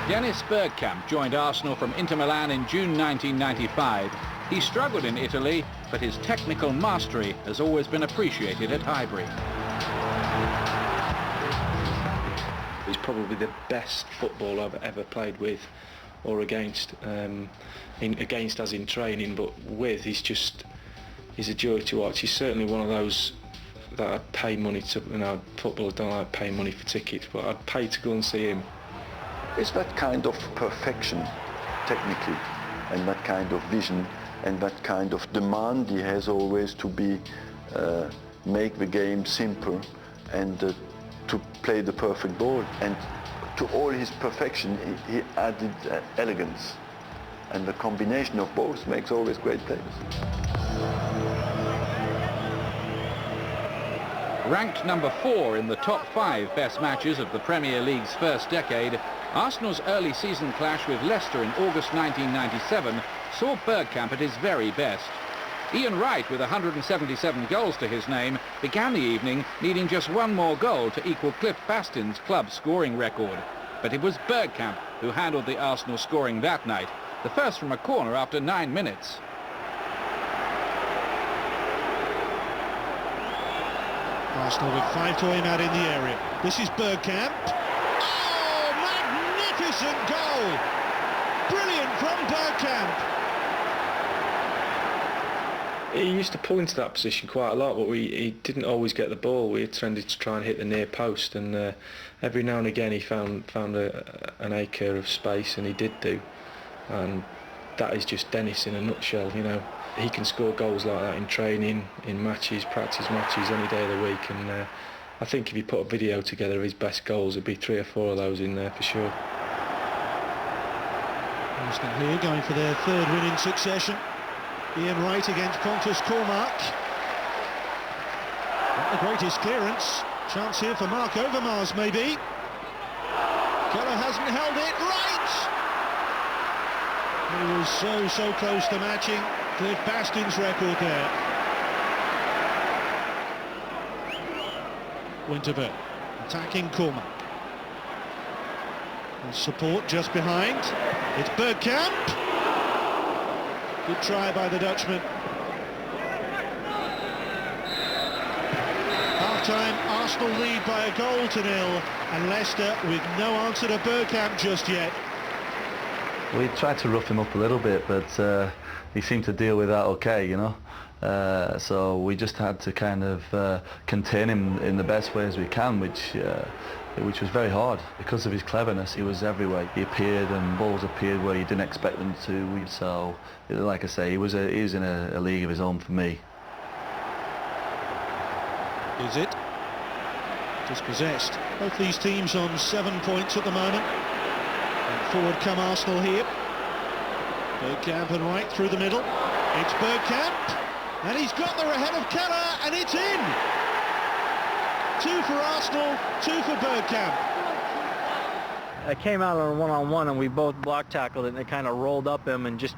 Deniz Bergkamp joined Arsenal from Inter Milan in June 1995. He struggled in Italy, but his technical mastery has always been appreciated at Highbury. He's probably the best footballer I've ever played with or against. Against as in training, but with, he's a joy to watch. He's certainly one of those that I'd pay money to, footballers don't like paying money for tickets, but I'd pay to go and see him. It's that kind of perfection technically, and that kind of vision, and that kind of demand he has always to be make the game simple and to play the perfect ball. And to all his perfection he added elegance, and the combination of both makes always great players. Ranked number 4 in the top 5 best matches of the Premier League's first decade, Arsenal's early season clash with Leicester in August 1997 saw Bergkamp at his very best. Ian Wright, with 177 goals to his name, began the evening needing just one more goal to equal Cliff Bastin's club scoring record. But it was Bergkamp who handled the Arsenal scoring that night, the first from a corner after 9 minutes. Arsenal with 5 to aim at in the area. This is Bergkamp. Oh, magnificent goal! Brilliant from Bergkamp. He used to pull into that position quite a lot, but he didn't always get the ball. We tended to try and hit the near post, and every now and again he found an acre of space, and he did do. And that is just Deniz in a nutshell. He can score goals like that in training, in matches, practice matches, any day of the week. And I think if you put a video together of his best goals, there'd be 3 or 4 of those in there for sure. Arsenal here going for their 3rd win in succession. Ian Wright against Pontus Cormac. Not the greatest clearance. Chance here for Mark Overmars, maybe. Keller hasn't held it. Right! He was so close to matching Cliff Bastin's record there. Winterberg attacking Cormac. Support just behind. It's Bergkamp. Good try by the Dutchman. Half-time, Arsenal lead by 1-0, and Leicester with no answer to Bergkamp just yet. We tried to rough him up a little bit, but he seemed to deal with that okay, so we just had to kind of contain him in the best way as we can, which was very hard. Because of his cleverness, he was everywhere. He appeared, and balls appeared where you didn't expect them to. So, like I say, he was in a league of his own for me. Is it? Dispossessed. Both these teams on 7 points at the moment. And forward come Arsenal here. Bergkamp and Wright through the middle. It's Bergkamp, and he's got there ahead of Keller, and it's in! 2 for Arsenal, 2 for Bergkamp. I came out on a one-on-one, and we both block tackled it, and it kind of rolled up him and just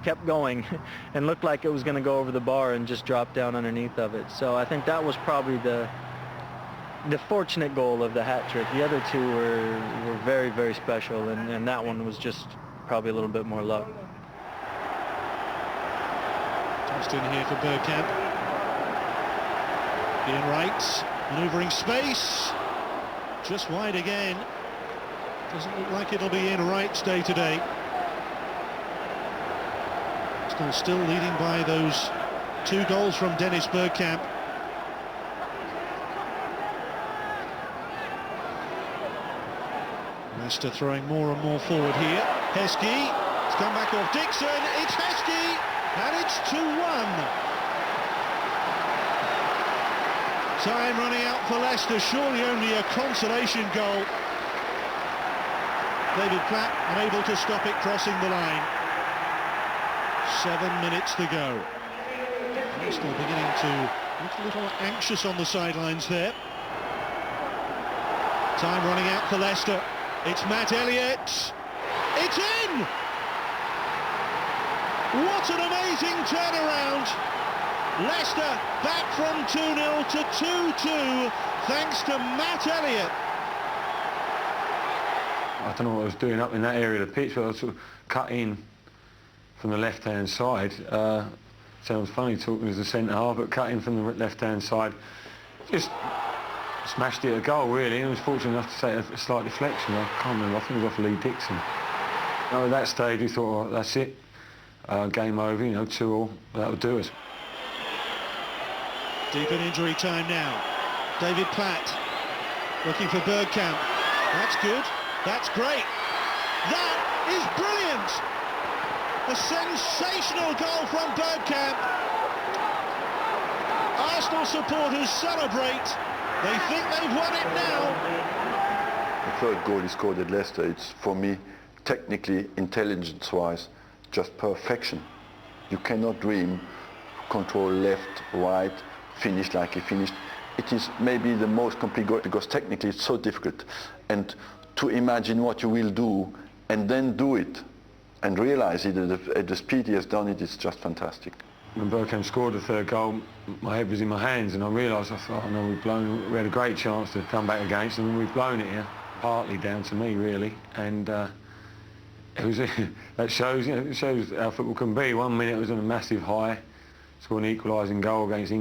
kept going and looked like it was going to go over the bar and just drop down underneath of it. So I think that was probably the fortunate goal of the hat trick. The other 2 were very, very special, and that one was just probably a little bit more luck. Just in here for Bergkamp. Ian Wright manoeuvring space, just wide again. Doesn't look like it'll be Ian Wright's day today. Still leading by those 2 goals from Deniz Bergkamp. Leicester throwing more and more forward here. Heskey, it's come back off Dixon, it's Heskey, and it's 2-1. Time running out for Leicester, surely only a consolation goal. David Platt unable to stop it crossing the line. 7 minutes to go. Arsenal beginning to look a little anxious on the sidelines there. Time running out for Leicester. It's Matt Elliott. It's in! What an amazing turnaround! Leicester back from 2-0 to 2-2 thanks to Matt Elliott. I don't know what I was doing up in that area of the pitch, but I was sort of cut in from the left-hand side. Sounds funny talking as a centre-half, but cut in from the left-hand side. Just smashed it a goal, really, and I was fortunate enough to take a slight deflection. I can't remember, I think it was off Lee Dixon. At that stage, we thought, oh, that's it. Game over, 2-2, that'll do us. Deep in injury time now. David Platt looking for Bergkamp. That's good. That's great. That is brilliant. A sensational goal from Bergkamp. Arsenal supporters celebrate. They think they've won it now. The third goal he scored at Leicester, it's for me, technically, intelligence-wise, just perfection. You cannot dream, control left, right, finish like he finished. It is maybe the most complete goal because technically it's so difficult. And to imagine what you will do and then do it and realize it at the speed he has done it is just fantastic. When Bergkamp scored the third goal, my head was in my hands and I realised, I thought, oh no, we had a great chance to come back against them and we've blown it here. Partly down to me, really. And it was that shows, it shows how football can be. 1 minute it was on a massive high, scored an equalising goal against England.